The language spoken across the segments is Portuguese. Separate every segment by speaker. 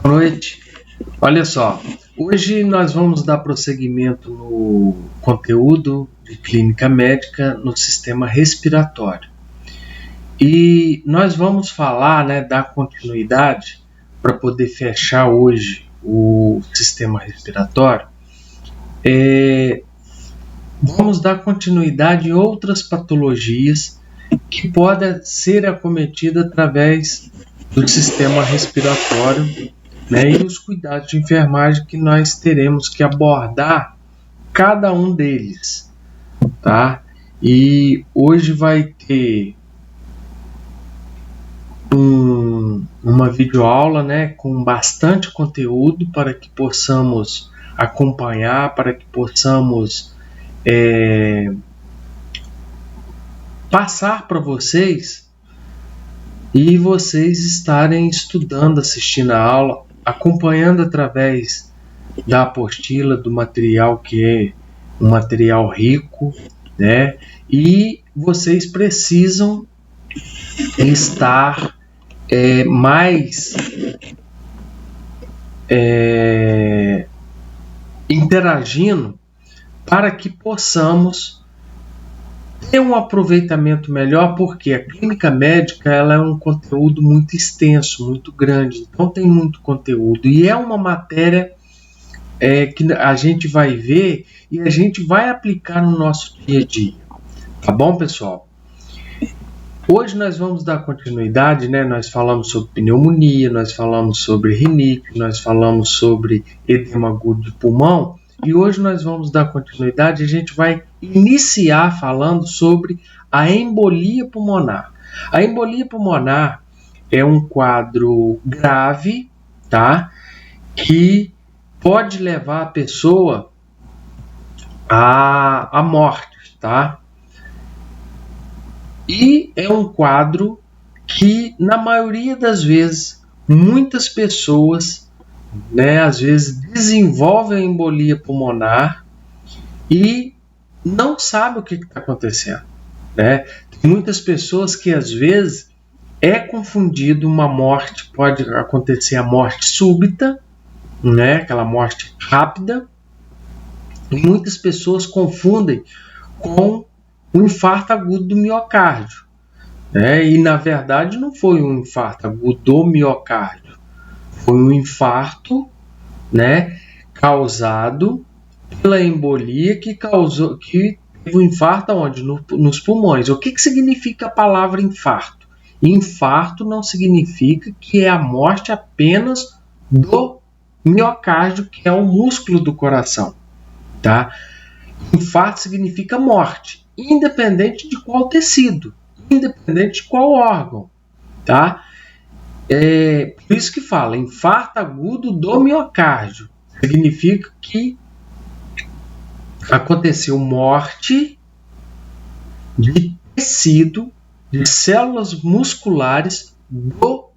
Speaker 1: Boa noite. Olha só, hoje nós vamos dar prosseguimento no conteúdo de clínica médica no sistema respiratório. E nós vamos falar, dar continuidade para poder fechar hoje o sistema respiratório. Vamos dar continuidade em outras patologias que podem ser acometidas através do sistema respiratório, e os cuidados de enfermagem que nós teremos que abordar cada um deles, tá? E hoje vai ter uma videoaula, com bastante conteúdo para que possamos acompanhar, para que possamos passar para vocês e vocês estarem estudando, assistindo a aula, acompanhando através da apostila, do material que é um material rico, e vocês precisam estar mais interagindo para que possamos ter um aproveitamento melhor, porque a clínica médica ela é um conteúdo muito extenso, muito grande, então tem muito conteúdo e é uma matéria que a gente vai ver e a gente vai aplicar no nosso dia a dia, tá bom, pessoal? Hoje nós vamos dar continuidade, nós falamos sobre pneumonia, nós falamos sobre rinite, nós falamos sobre edema agudo de pulmão. E hoje nós vamos dar continuidade, a gente vai iniciar falando sobre a embolia pulmonar. A embolia pulmonar é um quadro grave, tá? Que pode levar a pessoa à morte, tá? E é um quadro que, na maioria das vezes, muitas pessoas às vezes desenvolvem a embolia pulmonar e não sabem o que está acontecendo. Tem muitas pessoas que às vezes é confundido uma morte, pode acontecer a morte súbita, aquela morte rápida, e muitas pessoas confundem com o infarto agudo do miocárdio. E na verdade não foi um infarto agudo do miocárdio. Foi um infarto, causado pela embolia que teve um infarto onde? Nos pulmões. O que significa a palavra infarto? Infarto não significa que é a morte apenas do miocárdio, que é o músculo do coração, tá? Infarto significa morte, independente de qual tecido, independente de qual órgão, tá? Por isso que fala infarto agudo do miocárdio. Significa que aconteceu morte de tecido, de células musculares do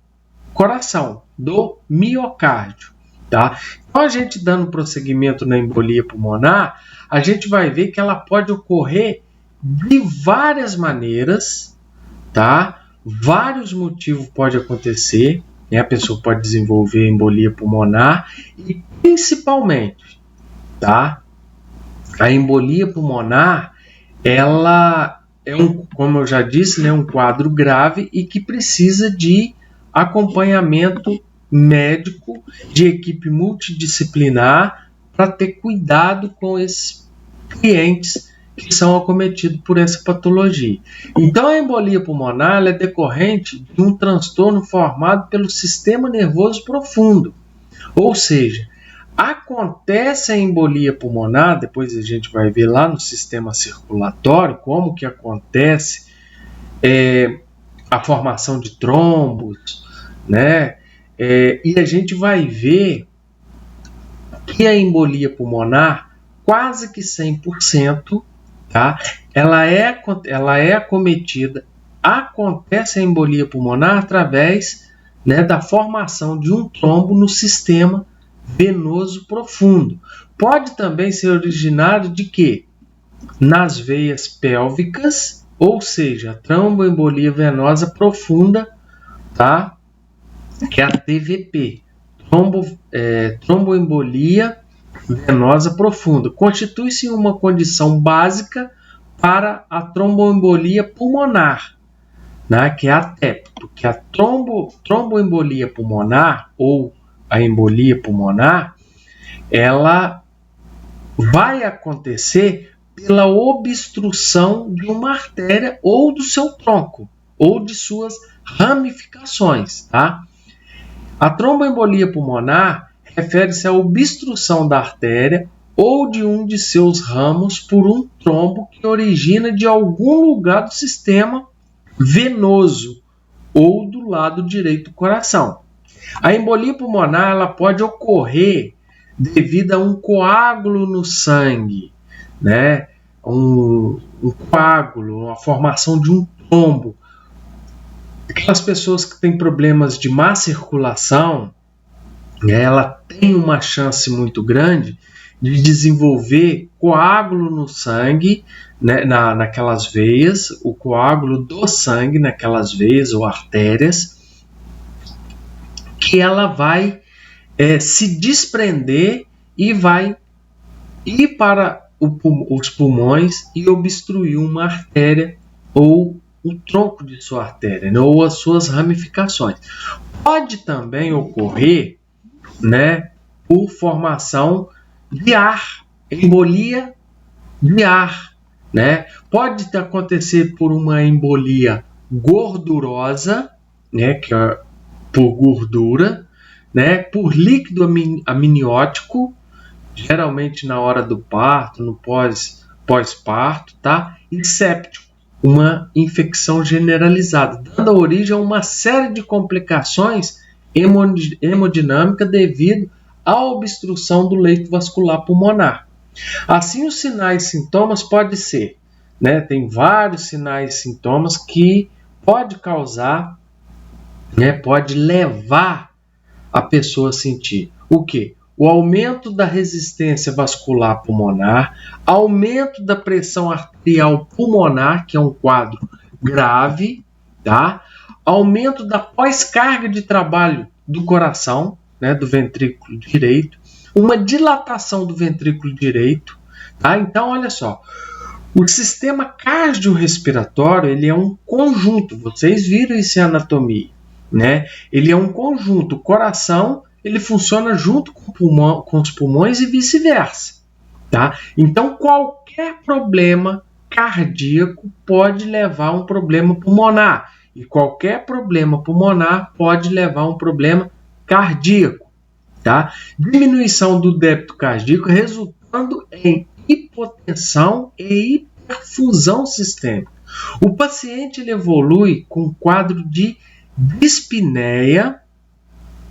Speaker 1: coração, do miocárdio, tá? Então a gente dando prosseguimento na embolia pulmonar, a gente vai ver que ela pode ocorrer de várias maneiras, tá? Vários motivos podem acontecer, a pessoa pode desenvolver embolia pulmonar e principalmente, tá? A embolia pulmonar, ela é como eu já disse, um quadro grave e que precisa de acompanhamento médico, de equipe multidisciplinar para ter cuidado com esses clientes que são acometidos por essa patologia. Então, a embolia pulmonar ela é decorrente de um transtorno formado pelo sistema nervoso profundo. Ou seja, acontece a embolia pulmonar, depois a gente vai ver lá no sistema circulatório como que acontece a formação de trombos, e a gente vai ver que a embolia pulmonar, quase que 100%, tá? Ela é acometida, acontece a embolia pulmonar através da formação de um trombo no sistema venoso profundo. Pode também ser originário de quê? Nas veias pélvicas, ou seja, tromboembolia venosa profunda, tá? Que é a TVP, tromboembolia venosa profunda. Constitui-se uma condição básica para a tromboembolia pulmonar, né, que é a TEP, porque a tromboembolia pulmonar ou a embolia pulmonar, ela vai acontecer pela obstrução de uma artéria ou do seu tronco, ou de suas ramificações, tá? A tromboembolia pulmonar refere-se à obstrução da artéria ou de um de seus ramos por um trombo que origina de algum lugar do sistema venoso ou do lado direito do coração. A embolia pulmonar ela pode ocorrer devido a um coágulo no sangue, né? Um coágulo, uma formação de um trombo. Aquelas pessoas que têm problemas de má circulação, ela tem uma chance muito grande de desenvolver coágulo no sangue, né, naquelas veias, o coágulo do sangue naquelas veias ou artérias, que ela vai se desprender e vai ir para os pulmões e obstruir uma artéria ou o tronco de sua artéria, né, ou as suas ramificações. Pode também ocorrer, né, por formação de ar, embolia de ar, né? Pode acontecer por uma embolia gordurosa, né, que é por gordura, né, por líquido amniótico, geralmente na hora do parto, no pós-parto, tá? E séptico, uma infecção generalizada, dando origem a uma série de complicações hemodinâmicas devido à obstrução do leito vascular pulmonar. Assim, os sinais e sintomas podem ser, né, tem vários sinais e sintomas que pode causar, né, pode levar a pessoa a sentir o quê? O aumento da resistência vascular pulmonar, aumento da pressão arterial pulmonar, que é um quadro grave, tá? Aumento da pós-carga de trabalho do coração, né, do ventrículo direito, uma dilatação do ventrículo direito, tá? Então, olha só, o sistema cardiorrespiratório, ele é um conjunto, vocês viram isso em anatomia, né? Ele é um conjunto, o coração, ele funciona junto com os pulmões e vice-versa, tá? Então, qualquer problema cardíaco pode levar a um problema pulmonar, e qualquer problema pulmonar pode levar a um problema cardíaco, tá? Diminuição do débito cardíaco resultando em hipotensão e hiperfusão sistêmica. O paciente ele evolui com um quadro de dispneia,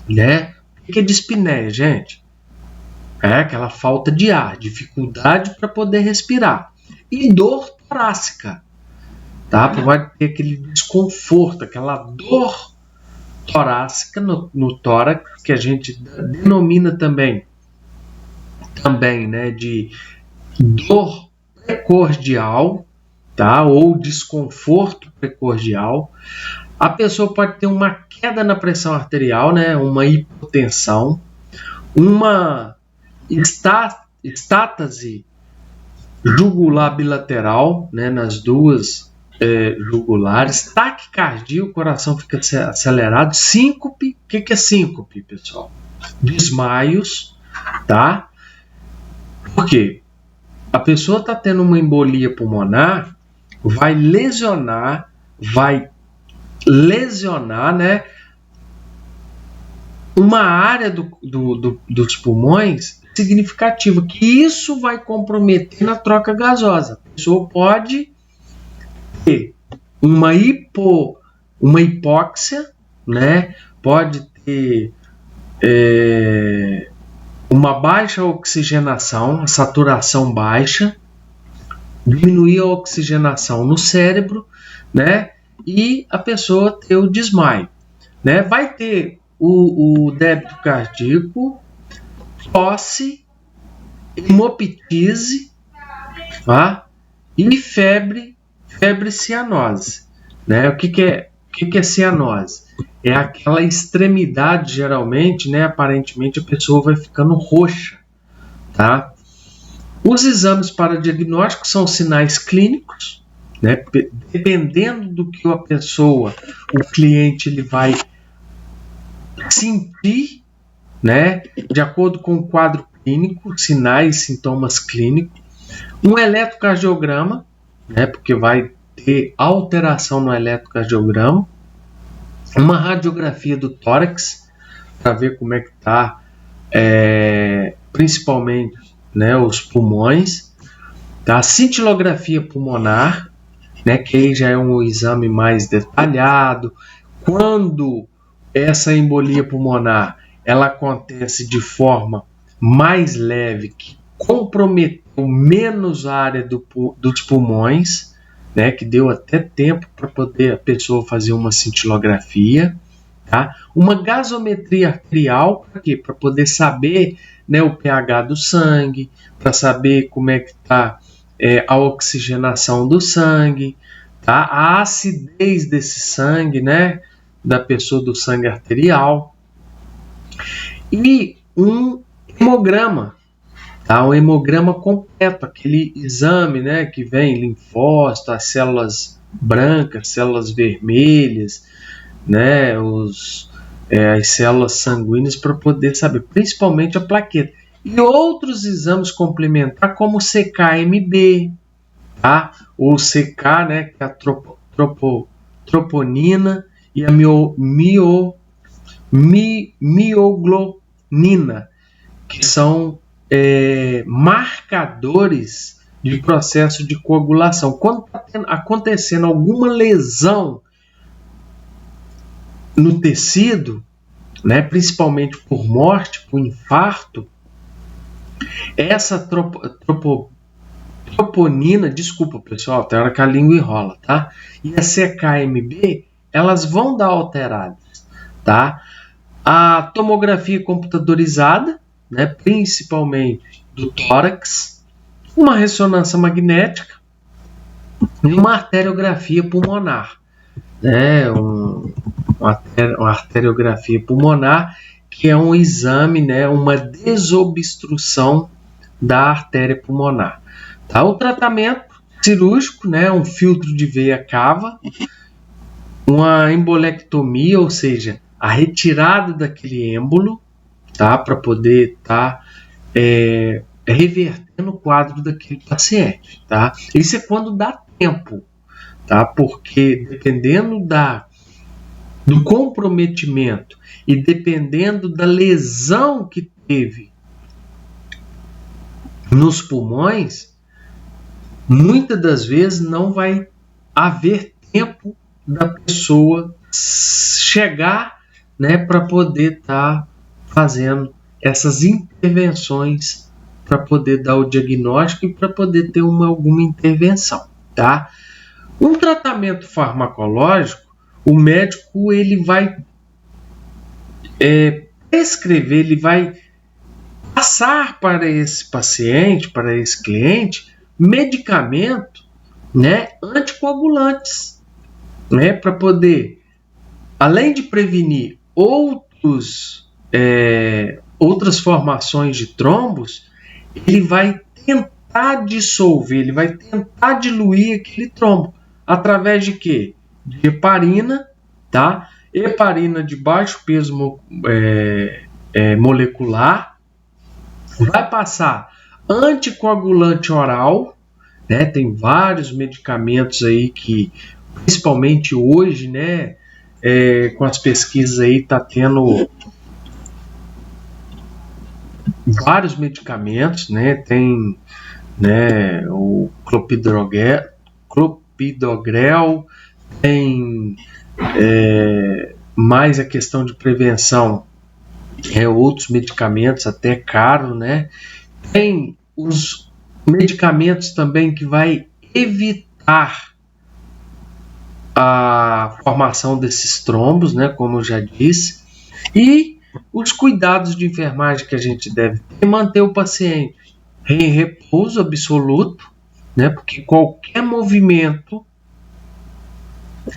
Speaker 1: né? O que é dispneia, gente? É aquela falta de ar, dificuldade para poder respirar. E dor torácica, tá? Pode ter aquele desconforto, aquela dor torácica no tórax, que a gente denomina também, né, de dor precordial, tá? Ou desconforto precordial. A pessoa pode ter uma queda na pressão arterial, né? Uma hipotensão, uma estátase jugular bilateral, né? Nas duas jugulares, taquicardia, o coração fica acelerado, síncope. O que é síncope, pessoal? Desmaios, tá? Por quê? A pessoa está tendo uma embolia pulmonar, vai lesionar, né, uma área dos pulmões significativa, que isso vai comprometer na troca gasosa. A pessoa pode ter uma hipóxia, né, pode ter uma baixa oxigenação, a saturação baixa, diminuir a oxigenação no cérebro, né? E a pessoa ter o desmaio, né? Vai ter o débito cardíaco, tosse, hemoptise, tá? E febre cianose, né? O que que é cianose? É aquela extremidade, geralmente, né? Aparentemente a pessoa vai ficando roxa, tá? Os exames para diagnóstico são sinais clínicos, né? Dependendo do que a pessoa, o cliente, ele vai sentir, né? De acordo com o quadro clínico, sinais, sintomas clínicos. Um eletrocardiograma, né? Porque vai ter alteração no eletrocardiograma. Uma radiografia do tórax, para ver como é que está, principalmente, né, os pulmões. Tá? Cintilografia pulmonar, né, que aí já é um exame mais detalhado. Quando essa embolia pulmonar ela acontece de forma mais leve, que comprometeu menos a área dos pulmões, né, que deu até tempo para poder a pessoa fazer uma cintilografia, tá? Uma gasometria arterial, para quê? Para poder saber, né, o pH do sangue, para saber como é que está a oxigenação do sangue, tá? A acidez desse sangue, né, da pessoa, do sangue arterial. E um hemograma, tá? Um hemograma completo, aquele exame, né, que vem linfócito, as células brancas, células vermelhas, né, as células sanguíneas, para poder saber, principalmente a plaqueta. E outros exames complementares, como o CK-MB, tá? Ou CK, né, que é a troponina e a mioglobina, que são marcadores de processo de coagulação. Quando está acontecendo alguma lesão no tecido, né, principalmente por morte, por infarto, essa troponina, desculpa pessoal, tem hora que a língua enrola, tá? E a CK-MB, elas vão dar alteradas, tá? A tomografia computadorizada, né, principalmente do tórax, uma ressonância magnética e uma arteriografia pulmonar, né, uma arteriografia pulmonar, que é um exame, né, uma desobstrução da artéria pulmonar. Tá? O tratamento cirúrgico, né, um filtro de veia cava, uma embolectomia, ou seja, a retirada daquele êmbolo, tá, para poder estar revertendo o quadro daquele paciente. Tá? Isso é quando dá tempo, tá? Porque dependendo do comprometimento e dependendo da lesão que teve nos pulmões, muitas das vezes não vai haver tempo da pessoa chegar, né, para poder estar fazendo essas intervenções, para poder dar o diagnóstico e para poder ter alguma intervenção, tá? Um tratamento farmacológico, o médico ele vai prescrever, ele vai passar para esse paciente, para esse cliente, medicamento, né, anticoagulantes, né, para poder, além de prevenir outras formações de trombos, ele vai tentar dissolver, ele vai tentar diluir aquele trombo. Através de quê? De heparina, tá? Heparina de baixo peso molecular. Vai passar anticoagulante oral, né? Tem vários medicamentos aí que, principalmente hoje, né, com as pesquisas aí, tá tendo vários medicamentos, né? Tem, né, o clopidogrel, tem mais a questão de prevenção, outros medicamentos até caro, né? Tem os medicamentos também que vai evitar a formação desses trombos, né, como eu já disse, e os cuidados de enfermagem que a gente deve ter, manter o paciente em repouso absoluto, né, porque qualquer movimento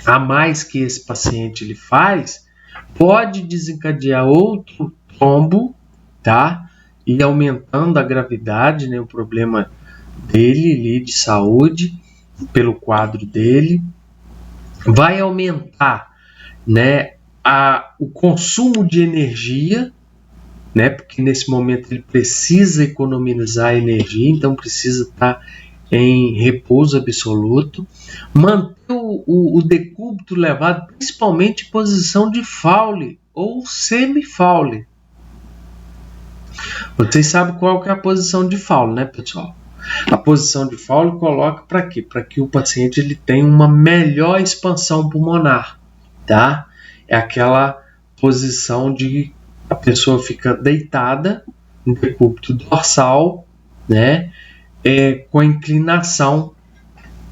Speaker 1: a mais que esse paciente ele faz, pode desencadear outro trombo, tá? E aumentando a gravidade, né, o problema dele ali de saúde, pelo quadro dele, vai aumentar, né, o consumo de energia, né, porque nesse momento ele precisa economizar energia, então precisa estar em repouso absoluto, manter o decúbito levado principalmente em posição de Fowler ou semi-Fowler. Vocês sabem qual que é a posição de Fowler, né, pessoal? A posição de Fowler coloca para quê? Para que o paciente ele tenha uma melhor expansão pulmonar, tá? É aquela posição de a pessoa fica deitada no decúbito dorsal, né? Com a inclinação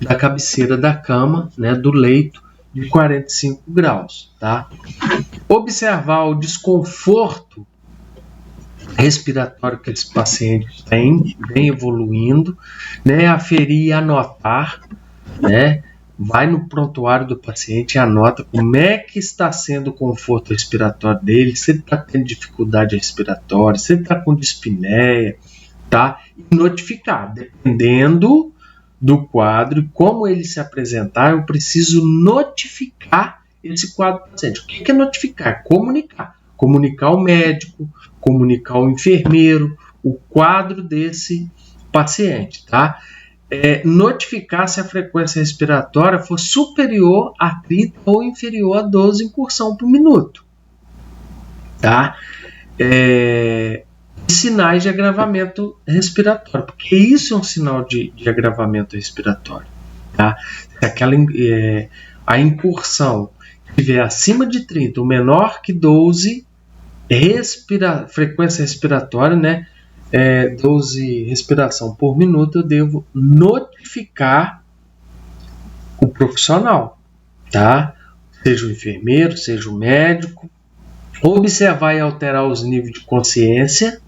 Speaker 1: da cabeceira da cama, né? Do leito de 45 graus, tá? Observar o desconforto respiratório que esse paciente tem, vem evoluindo, né? Aferir e anotar, né? Vai no prontuário do paciente e anota como é que está sendo o conforto respiratório dele, se ele está tendo dificuldade respiratória, se ele está com dispneia, tá? E notificar, dependendo do quadro e como ele se apresentar, eu preciso notificar esse quadro do paciente. O que é notificar? Comunicar. Comunicar ao médico, comunicar ao enfermeiro o quadro desse paciente, tá? Notificar se a frequência respiratória for superior a 30 ou inferior a 12 incursão por minuto, tá? Sinais de agravamento respiratório, porque isso é um sinal de agravamento respiratório, tá? Se a incursão estiver acima de 30 ou menor que 12, frequência respiratória, né? 12 respiração por minuto, eu devo notificar o profissional, tá? Seja o enfermeiro, seja o médico. Observar e alterar os níveis de consciência,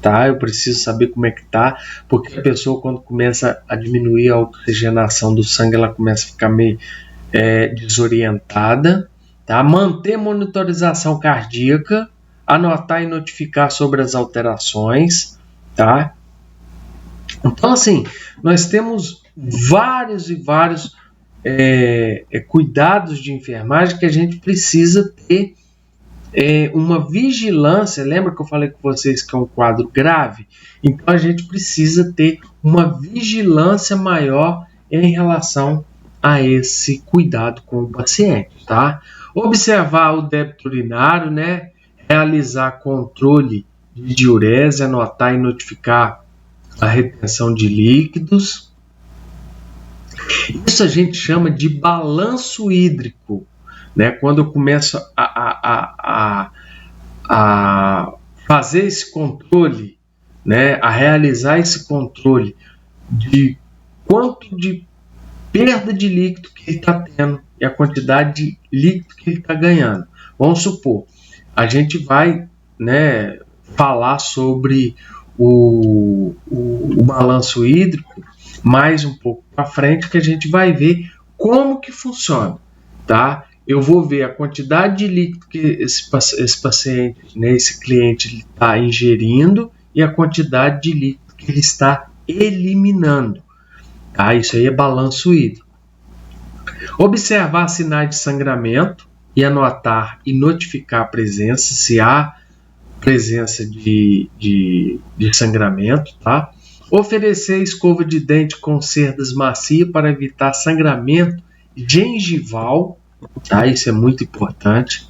Speaker 1: tá? Eu preciso saber como é que tá, porque a pessoa, quando começa a diminuir a oxigenação do sangue, ela começa a ficar meio desorientada, tá? Manter monitorização cardíaca, anotar e notificar sobre as alterações, tá? Então, assim, nós temos vários e vários cuidados de enfermagem que a gente precisa ter uma vigilância. Lembra que eu falei com vocês que é um quadro grave? Então, a gente precisa ter uma vigilância maior em relação a esse cuidado com o paciente, tá? Observar o débito urinário, né? Realizar controle de diurese, anotar e notificar a retenção de líquidos. Isso a gente chama de balanço hídrico, né? Quando eu começo a fazer esse controle, né? A realizar esse controle de quanto de perda de líquido que ele está tendo e a quantidade de líquido que ele está ganhando. Vamos supor, a gente vai, né, falar sobre o balanço hídrico mais um pouco para frente, que a gente vai ver como que funciona, tá? Eu vou ver a quantidade de líquido que esse paciente, né, esse cliente está ingerindo e a quantidade de líquido que ele está eliminando, tá? Isso aí é balanço hídrico. Observar sinais de sangramento e anotar e notificar a presença, se há presença de sangramento, tá? Oferecer escova de dente com cerdas macias para evitar sangramento gengival, tá? Isso é muito importante,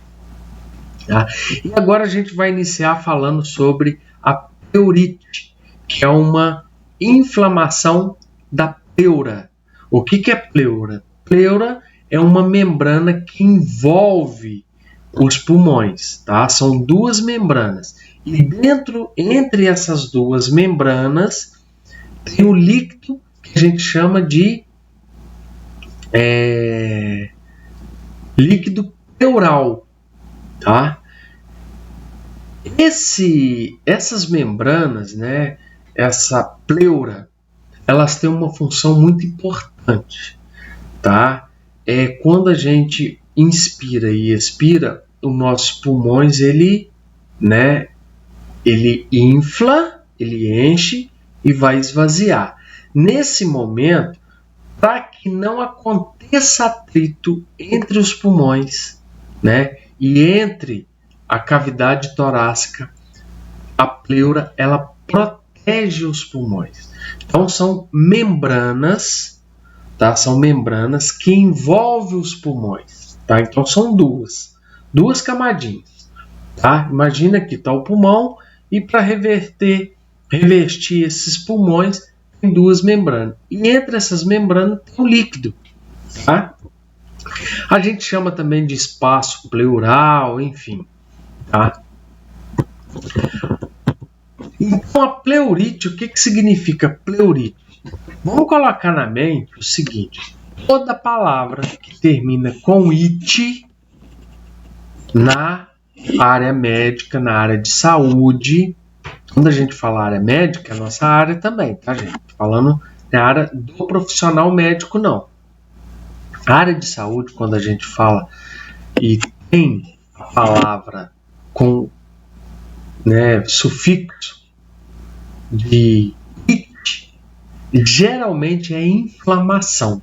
Speaker 1: tá? E agora a gente vai iniciar falando sobre a pleurite, que é uma inflamação da pleura. O que é pleura? Pleura é uma membrana que envolve os pulmões, tá? São duas membranas. E entre essas duas membranas tem o líquido que a gente chama de líquido pleural, tá? Essas membranas, né? Essa pleura, elas têm uma função muito importante, tá? quando a gente inspira e expira, os nossos pulmões, ele infla, ele enche e vai esvaziar. Nesse momento, para que não aconteça atrito entre os pulmões, e entre a cavidade torácica, a pleura, ela protege os pulmões. Então são membranas, tá? São membranas que envolvem os pulmões, tá? Então são duas camadinhas, tá? Imagina que está o pulmão e para revestir esses pulmões tem duas membranas. E entre essas membranas tem um líquido, tá? A gente chama também de espaço pleural, enfim, tá? Então, a pleurite, o que significa pleurite? Vamos colocar na mente o seguinte: toda palavra que termina com it na área médica, na área de saúde, quando a gente fala área médica, é a nossa área também, tá, gente? Falando na área do profissional médico, não. A área de saúde, quando a gente fala e tem a palavra com sufixo de it, geralmente é inflamação.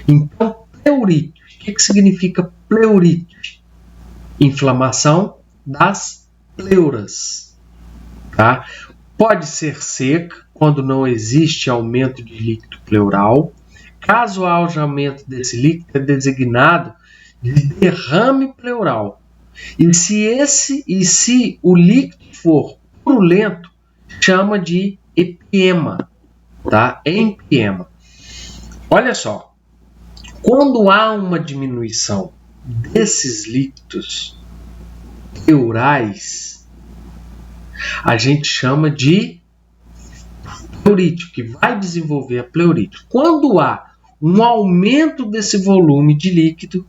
Speaker 1: Então, pleurite, o que significa pleurite? Inflamação das pleuras, tá? Pode ser seca, quando não existe aumento de líquido pleural. Caso haja aumento desse líquido, é designado de derrame pleural. E se o líquido for purulento, chama de epiema, tá? Empiema. Olha só, quando há uma diminuição desses líquidos pleurais, a gente chama de pleurite, que vai desenvolver a pleurite. Quando há um aumento desse volume de líquido,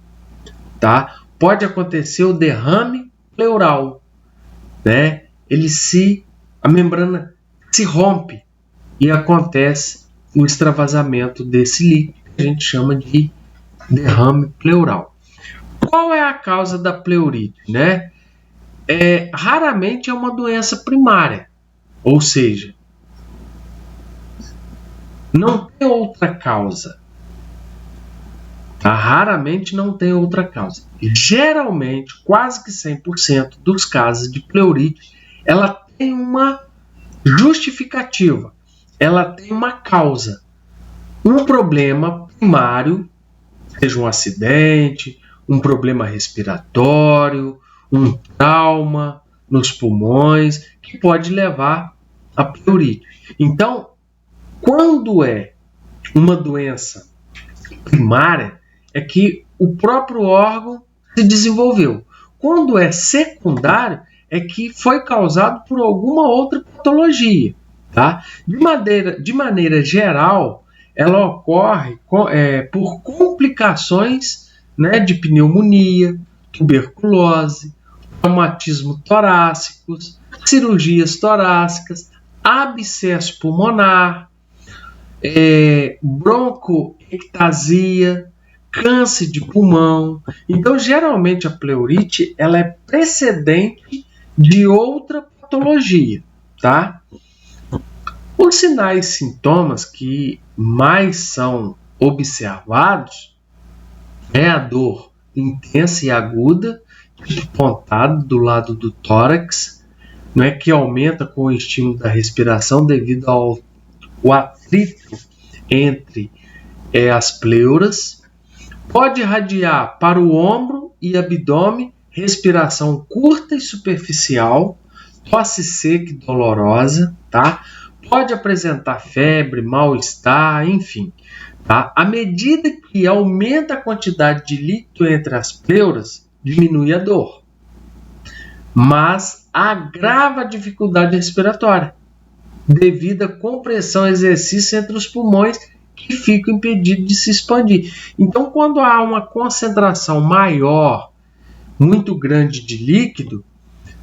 Speaker 1: tá? Pode acontecer o derrame pleural, a membrana se rompe e acontece o extravasamento desse líquido, que a gente chama de derrame pleural. Qual é a causa da pleurite, raramente é uma doença primária, ou seja, não tem outra causa. Tá? Raramente não tem outra causa. Geralmente, quase que 100% dos casos de pleurite, ela tem uma justificativa, ela tem uma causa. Um problema primário, seja um acidente, um problema respiratório, um trauma nos pulmões, que pode levar a pleurite. Então, quando é uma doença primária, é que o próprio órgão se desenvolveu. Quando é secundário, é que foi causado por alguma outra patologia. Tá? De maneira geral, ela ocorre por complicações de pneumonia, tuberculose, traumatismo torácicos, cirurgias torácicas, abscesso pulmonar, broncoectasia, câncer de pulmão. Então, geralmente, a pleurite ela é precedente de outra patologia, tá? Os sinais e sintomas que mais são observados é a dor intensa e aguda, pontada do lado do tórax, que aumenta com o estímulo da respiração devido ao atrito entre as pleuras. Pode irradiar para o ombro e abdômen, respiração curta e superficial, tosse seca e dolorosa, tá? Pode apresentar febre, mal-estar, enfim. Tá? À medida que aumenta a quantidade de líquido entre as pleuras, diminui a dor, mas agrava a dificuldade respiratória, devido à compressão e exercício entre os pulmões, que ficam impedidos de se expandir. Então, quando há uma concentração maior, muito grande de líquido,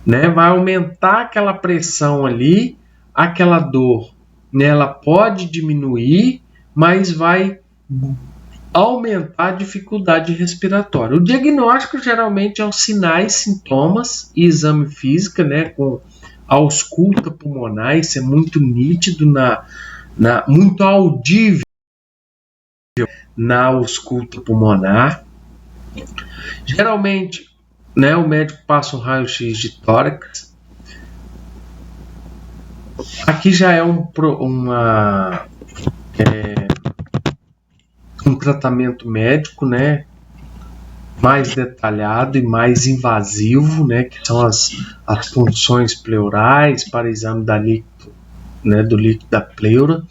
Speaker 1: vai aumentar aquela pressão ali, aquela dor, ela pode diminuir, mas vai aumentar a dificuldade respiratória. O diagnóstico geralmente é os sinais, sintomas e exame físico, né, com a ausculta pulmonar. Isso é muito nítido, muito audível na ausculta pulmonar. Geralmente, né, o médico passa um raio-x de tórax. Aqui já é um tratamento médico, né, mais detalhado e mais invasivo, né, que são as funções pleurais para exame do líquido da pleura.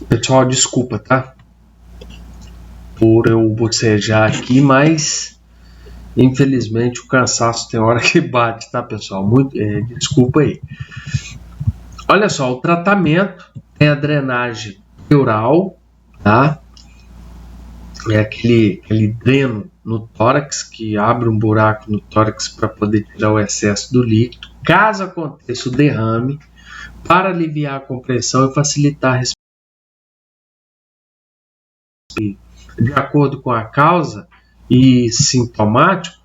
Speaker 1: Pessoal, desculpa, tá? Por eu bocejar aqui, mas infelizmente o cansaço tem hora que bate, tá, pessoal? Desculpa aí. Olha só, o tratamento é a drenagem pleural, tá? É aquele dreno no tórax, que abre um buraco no tórax para poder tirar o excesso do líquido. Caso aconteça o derrame, para aliviar a compressão e facilitar a respiração. De acordo com a causa e sintomático,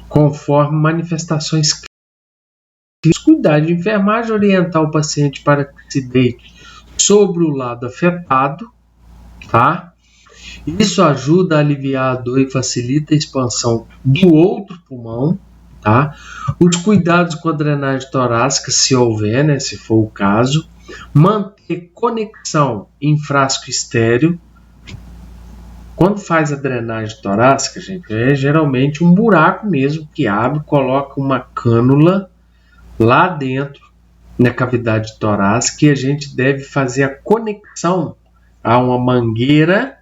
Speaker 1: conforme manifestações clínicas. Cuidar de enfermagem, orientar o paciente para que se deite sobre o lado afetado, tá? Isso ajuda a aliviar a dor e facilita a expansão do outro pulmão, tá? Os cuidados com a drenagem torácica, se houver, né, se for o caso. Manter conexão em frasco estéreo. Quando faz a drenagem torácica, gente, é geralmente um buraco mesmo que abre, coloca uma cânula lá dentro, na cavidade torácica, e a gente deve fazer a conexão a uma mangueira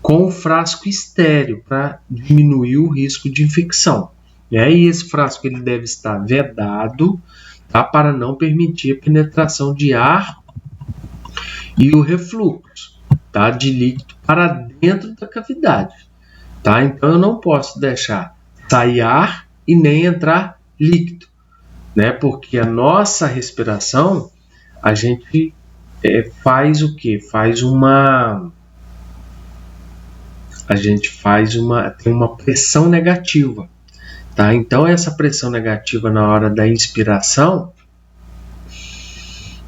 Speaker 1: com o frasco estéreo para diminuir o risco de infecção. E aí esse frasco ele deve estar vedado, tá, para não permitir a penetração de ar e o refluxo, tá, de líquido para dentro da cavidade. Tá? Então eu não posso deixar sair ar e nem entrar líquido, né? Porque a nossa respiração, a gente faz o quê? Tem uma pressão negativa, tá? Então essa pressão negativa na hora da inspiração,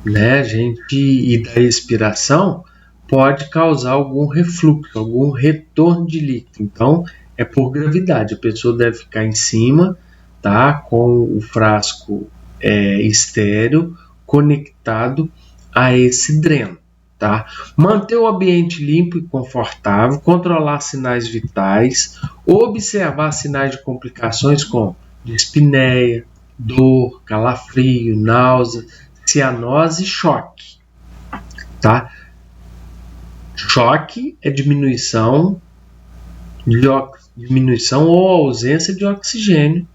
Speaker 1: né, e da expiração pode causar algum refluxo, algum retorno de líquido. Então é por gravidade, a pessoa deve ficar em cima, tá, com o frasco estéreo conectado a esse dreno, tá? Manter o ambiente limpo e confortável, controlar sinais vitais, observar sinais de complicações como dispneia, dor, calafrio, náusea, cianose e choque, tá? Choque é diminuição ou ausência de oxigênio,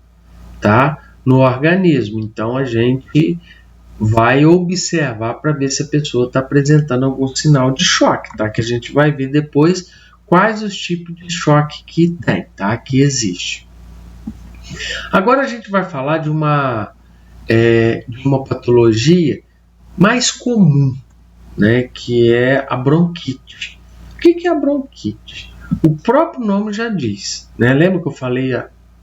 Speaker 1: tá, no organismo. Então a gente vai observar para ver se a pessoa está apresentando algum sinal de choque, tá? Que a gente vai ver depois quais os tipos de choque que tem, tá? Que existe. Agora a gente vai falar de uma patologia mais comum, né? Que é a bronquite. O que é a bronquite? O próprio nome já diz, né? Lembra que eu falei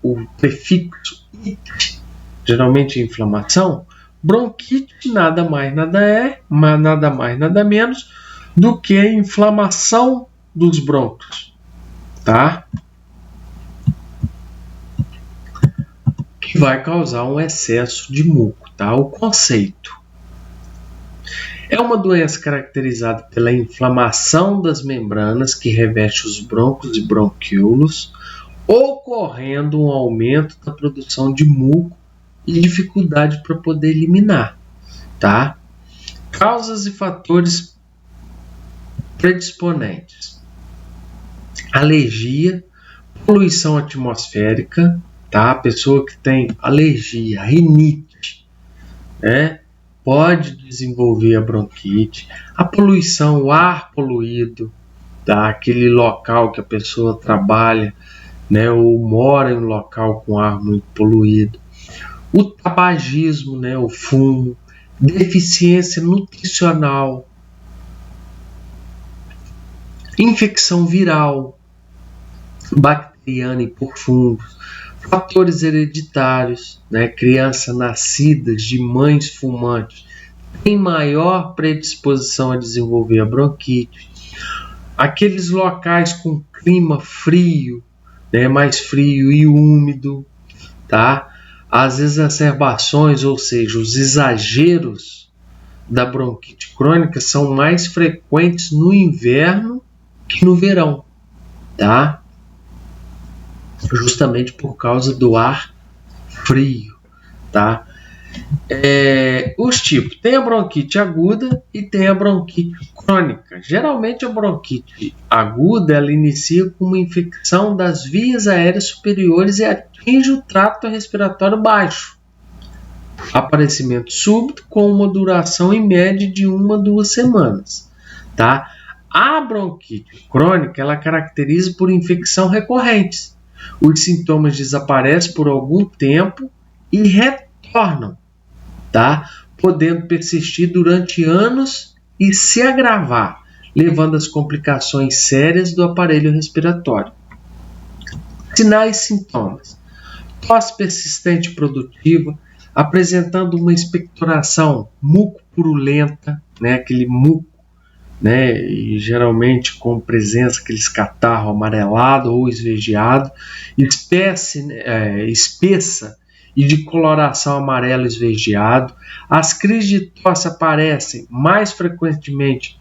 Speaker 1: o prefixo it, geralmente inflamação? Bronquite nada mais nada menos do que a inflamação dos brônquios, tá? Que vai causar um excesso de muco, tá? O conceito é uma doença caracterizada pela inflamação das membranas que reveste os brônquios e bronquíolos, ocorrendo um aumento da produção de muco e dificuldade para poder eliminar, tá? Causas e fatores predisponentes: alergia, poluição atmosférica, tá? A pessoa que tem alergia, rinite, né, pode desenvolver a bronquite. A poluição, o ar poluído, tá? Aquele local que a pessoa trabalha, né, ou mora em um local com ar muito poluído. O tabagismo, né, o fumo, deficiência nutricional, infecção viral, bacteriana e por fungos, fatores hereditários, né? Crianças nascidas de mães fumantes têm maior predisposição a desenvolver a bronquite. Aqueles locais com clima frio, né? Mais frio e úmido, tá? As exacerbações, ou seja, os exageros da bronquite crônica são mais frequentes no inverno que no verão, tá? Justamente por causa do ar frio, tá? Os tipos, tem a bronquite aguda e tem a bronquite crônica. Geralmente a bronquite aguda, ela inicia com uma infecção das vias aéreas superiores e atinge o trato respiratório baixo. Aparecimento súbito com uma duração em média de 1 a 2 semanas, tá? A bronquite crônica, ela caracteriza por infecção recorrentes. Os sintomas desaparecem por algum tempo e retornam, tá? Podendo persistir durante anos e se agravar, levando às complicações sérias do aparelho respiratório. Sinais e sintomas: tosse persistente produtiva, apresentando uma expectoração muco-purulenta, né? Aquele muco, né? E geralmente com presença aqueles catarro amarelado ou esverdeado, espessa e de coloração amarelo esverdeado. As crises de tosse aparecem mais frequentemente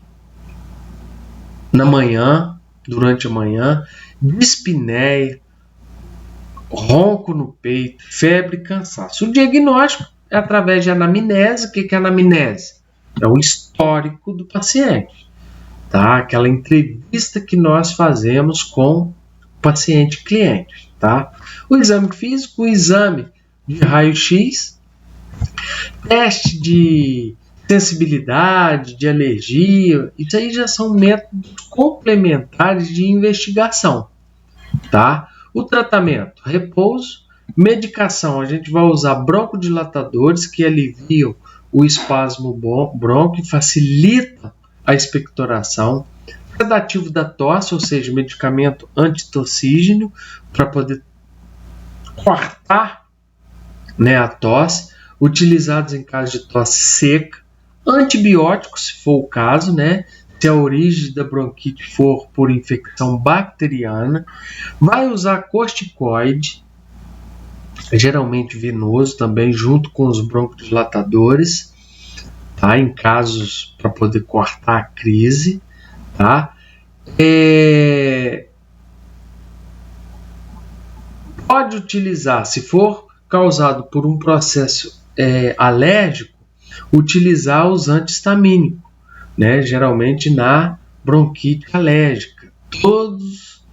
Speaker 1: na manhã, durante a manhã, dispneia, ronco no peito, febre e cansaço. O diagnóstico é através de anamnese. O que é anamnese? É o histórico do paciente, tá? Aquela entrevista que nós fazemos com o paciente cliente, tá? O exame físico, o exame de raio-x, teste de sensibilidade, de alergia, isso aí já são métodos complementares de investigação, tá? O tratamento, repouso, medicação, a gente vai usar broncodilatadores que aliviam o espasmo bronco e facilitam a expectoração, sedativo da tosse, ou seja, medicamento antitossígeno para poder cortar, né, a tosse, utilizados em caso de tosse seca, antibióticos, se for o caso, né, se a origem da bronquite for por infecção bacteriana, vai usar corticoide, geralmente venoso também, junto com os broncodilatadores, tá, em casos para poder cortar a crise, tá. Pode utilizar, se for causado por um processo alérgico, utilizar os antihistamínicos, né? Geralmente na bronquite alérgica, todos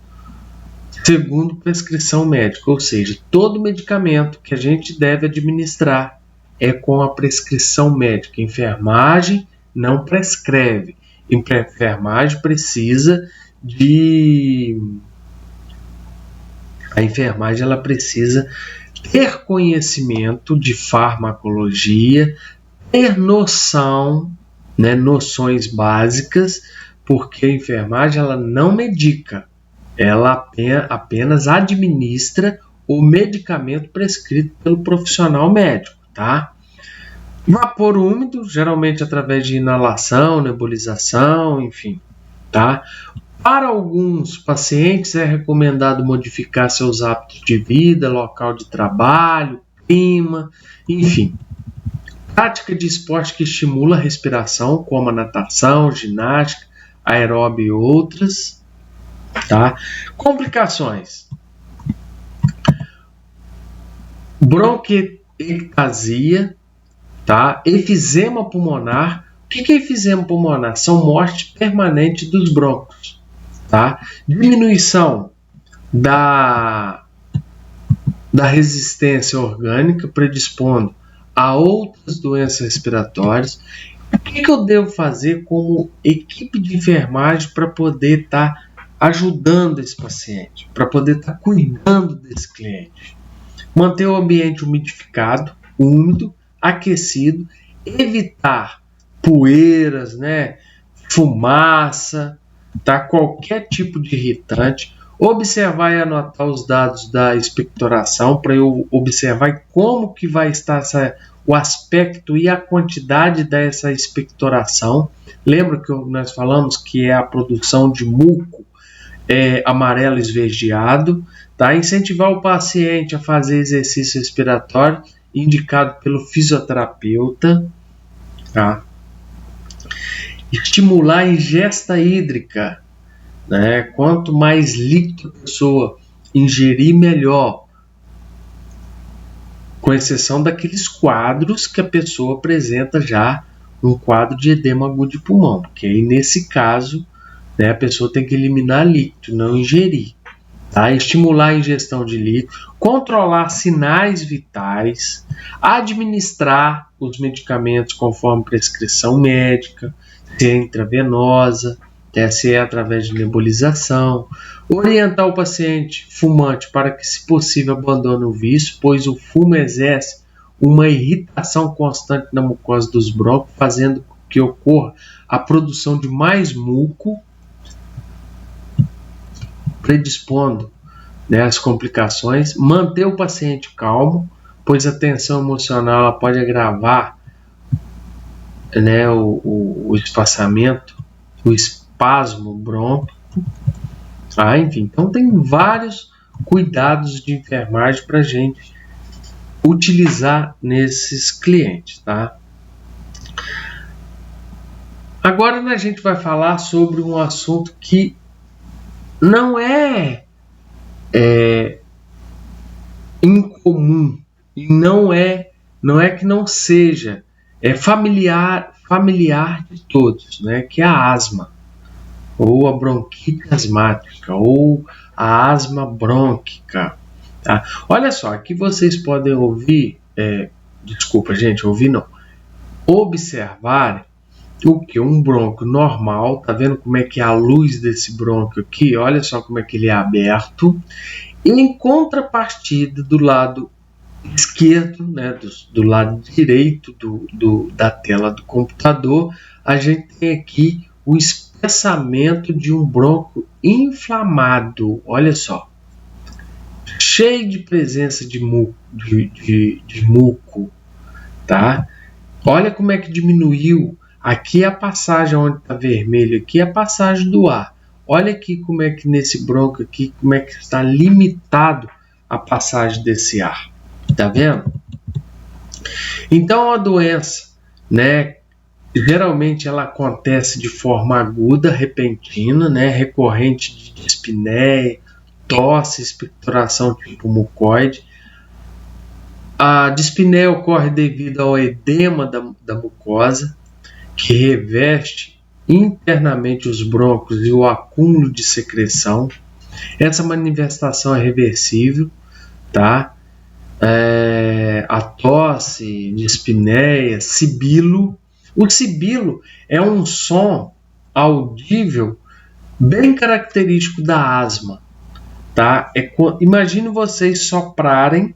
Speaker 1: segundo prescrição médica, ou seja, todo medicamento que a gente deve administrar é com a prescrição médica. Enfermagem não prescreve, enfermagem precisa de... A enfermagem ela precisa ter conhecimento de farmacologia, ter noção, né, noções básicas, porque a enfermagem ela não medica, ela apenas administra o medicamento prescrito pelo profissional médico, tá? Vapor úmido, geralmente através de inalação, nebulização, enfim, tá? Para alguns pacientes é recomendado modificar seus hábitos de vida, local de trabalho, clima, enfim. Prática de esporte que estimula a respiração, como a natação, ginástica, aeróbio e outras, tá? Complicações: bronquiectasia, tá? Efizema pulmonar. O que é efizema pulmonar? São morte permanente dos brônquios, tá? Diminuição da resistência orgânica, predispondo a outras doenças respiratórias. O que eu devo fazer como equipe de enfermagem para poder estar ajudando esse paciente, para poder estar cuidando desse cliente? Manter o ambiente umidificado, úmido, aquecido, evitar poeiras, né, fumaça, tá? Qualquer tipo de irritante. Observar e anotar os dados da expectoração para eu observar como que vai estar o aspecto e a quantidade dessa expectoração. Lembra que nós falamos que é a produção de muco amarelo esverdeado, tá? Incentivar o paciente a fazer exercício respiratório indicado pelo fisioterapeuta, tá? Estimular a ingesta hídrica, né? Quanto mais líquido a pessoa ingerir, melhor, com exceção daqueles quadros que a pessoa apresenta já um quadro de edema agudo de pulmão, porque aí nesse caso, né, a pessoa tem que eliminar líquido, não ingerir, tá? Estimular a ingestão de líquido, controlar sinais vitais, administrar os medicamentos conforme prescrição médica, se é intravenosa, se é através de nebulização, orientar o paciente fumante para que, se possível, abandone o vício, pois o fumo exerce uma irritação constante na mucosa dos brônquios, fazendo com que ocorra a produção de mais muco, predispondo, né, às complicações. Manter o paciente calmo, pois a tensão emocional pode agravar, né, o espaçamento, o espasmo brônquico. Enfim, então tem vários cuidados de enfermagem para a gente utilizar nesses clientes, tá? Agora a gente vai falar sobre um assunto que não é incomum e não é que não seja, é familiar de todos, né? Que é a asma, ou a bronquite asmática, ou a asma brônquica, tá? Olha só, aqui vocês podem ouvir, desculpa gente, ouvir não, observar o que? Um brônquio normal, tá vendo como é que é a luz desse brônquio aqui? Olha só como é que ele é aberto. E em contrapartida, do lado esquerdo, né, do lado direito da tela do computador, a gente tem aqui o espessamento de um brônquio inflamado. Olha só, cheio de presença de muco, tá? Olha como é que diminuiu. Aqui é a passagem onde está vermelho, aqui é a passagem do ar. Olha aqui como é que nesse brônquio aqui, como é que está limitado a passagem desse ar. Tá vendo? Então a doença, né, geralmente ela acontece de forma aguda, repentina, né, recorrente de dispneia, tosse, expectoração tipo mucoide. A dispneia ocorre devido ao edema da mucosa, que reveste internamente os brônquios e o acúmulo de secreção. Essa manifestação é reversível, tá? A tosse, dispneia, sibilo. O sibilo é um som audível bem característico da asma, tá? Imagine vocês soprarem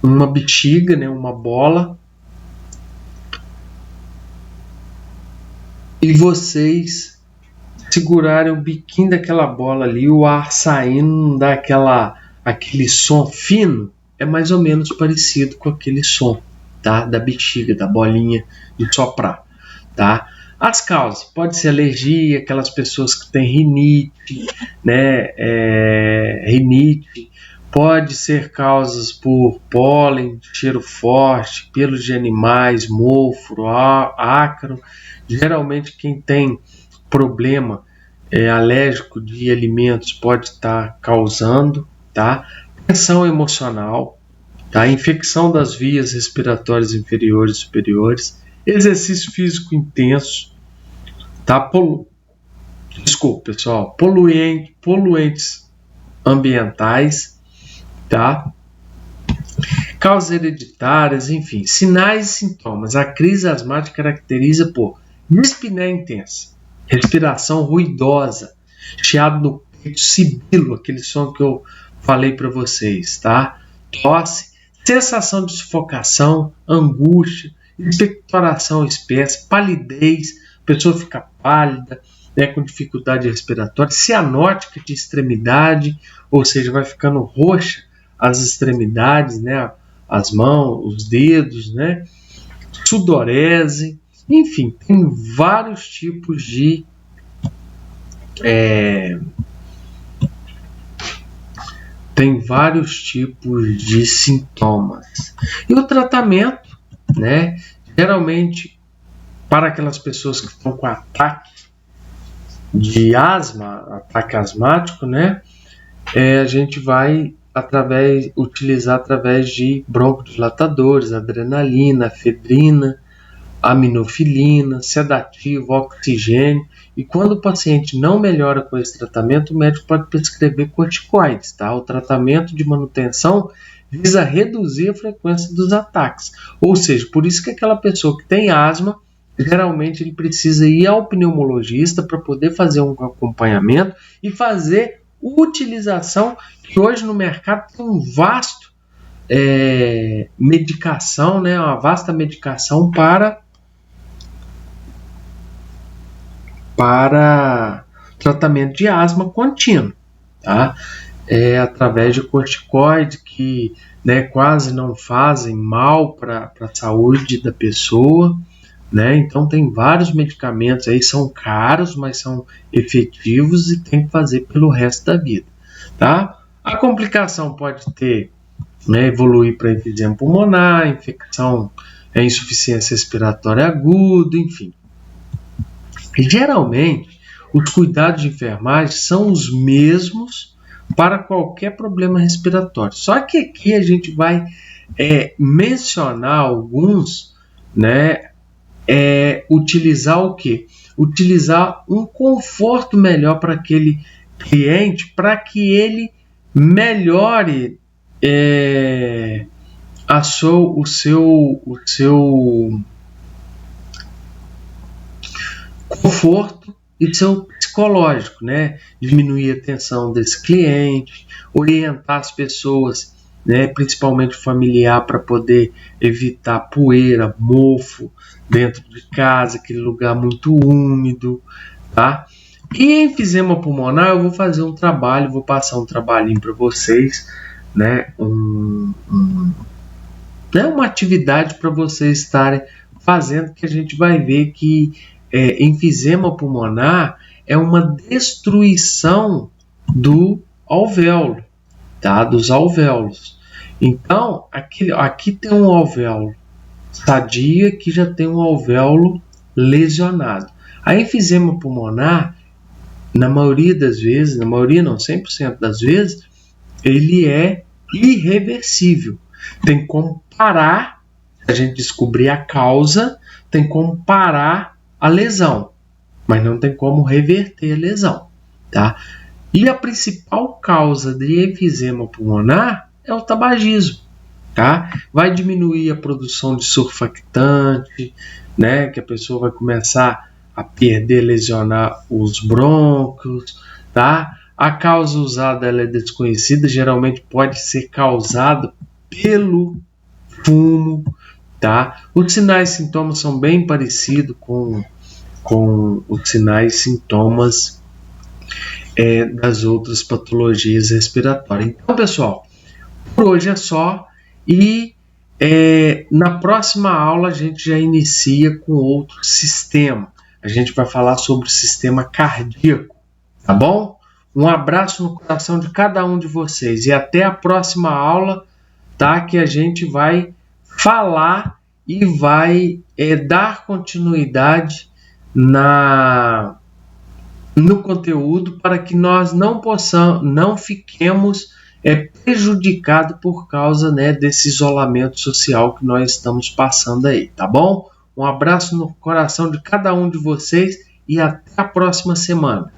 Speaker 1: uma bexiga, né, uma bola, e vocês segurarem o biquinho daquela bola ali, o ar saindo, não dá aquele som fino. É mais ou menos parecido com aquele som, tá? Da bexiga, da bolinha de soprar, tá? As causas, pode ser alergia, aquelas pessoas que têm rinite, né? Rinite, pode ser causas por pólen, cheiro forte, pelos de animais, mofo, ácaro. Geralmente quem tem problema alérgico de alimentos pode estar causando, tá? Tensão emocional, tá? Infecção das vias respiratórias inferiores e superiores, exercício físico intenso, tá? Desculpa, pessoal, poluentes ambientais, tá? Causas hereditárias, enfim, sinais e sintomas. A crise asmática caracteriza por dispneia intensa, respiração ruidosa, chiado no peito, sibilo, aquele som que eu falei para vocês, tá? Tosse, sensação de sufocação, angústia, expectoração espessa, palidez, a pessoa fica pálida, né, com dificuldade respiratória, cianótica de extremidade, ou seja, vai ficando roxa as extremidades, né, as mãos, os dedos, né, sudorese, enfim, tem vários tipos de sintomas. E o tratamento, né, geralmente para aquelas pessoas que estão com ataque de asma, ataque asmático, né, a gente vai utilizar através de broncodilatadores, adrenalina, efedrina, aminofilina, sedativo, oxigênio. E quando o paciente não melhora com esse tratamento, o médico pode prescrever corticoides. Tá? O tratamento de manutenção visa reduzir a frequência dos ataques. Ou seja, por isso que aquela pessoa que tem asma, geralmente ele precisa ir ao pneumologista para poder fazer um acompanhamento e fazer utilização, que hoje no mercado tem um vasto medicação, né, uma vasta medicação para tratamento de asma contínuo, tá? Através de corticoides que, né, quase não fazem mal para a saúde da pessoa, né? Então tem vários medicamentos aí, são caros, mas são efetivos e tem que fazer pelo resto da vida, tá? A complicação pode ter, né, evoluir para enfisema pulmonar, infecção, insuficiência respiratória aguda, enfim. E, geralmente, os cuidados de enfermagem são os mesmos para qualquer problema respiratório. Só que aqui a gente vai mencionar alguns, né, utilizar o quê? Utilizar um conforto melhor para aquele cliente, para que ele melhore o seu conforto e seu psicológico, né? Diminuir a tensão desse cliente, orientar as pessoas, né, principalmente familiar, para poder evitar poeira, mofo dentro de casa, aquele lugar muito úmido, tá? E enfisema pulmonar, eu vou fazer um trabalho, vou passar um trabalhinho para vocês, né? Uma atividade para vocês estarem fazendo, que a gente vai ver que enfisema pulmonar é uma destruição do alvéolo, tá? Dos alvéolos. Então, aqui tem um alvéolo sadio, aqui já tem um alvéolo lesionado. A enfisema pulmonar, na maioria das vezes, 100% das vezes, ele é irreversível. Tem como parar, a gente descobrir a causa, tem como parar a lesão, mas não tem como reverter a lesão, tá? E a principal causa de enfisema pulmonar é o tabagismo, tá? Vai diminuir a produção de surfactante, né? Que a pessoa vai começar a perder, lesionar os brônquios, tá? A causa usada ela é desconhecida, geralmente pode ser causada pelo fumo, tá? Os sinais e sintomas são bem parecidos com os sinais e sintomas das outras patologias respiratórias. Então, pessoal, por hoje é só, e na próxima aula a gente já inicia com outro sistema. A gente vai falar sobre o sistema cardíaco, tá bom? Um abraço no coração de cada um de vocês e até a próxima aula, tá? Que a gente vai falar e vai dar continuidade no conteúdo, para que nós não fiquemos prejudicados por causa, né, desse isolamento social que nós estamos passando aí, tá bom? Um abraço no coração de cada um de vocês e até a próxima semana.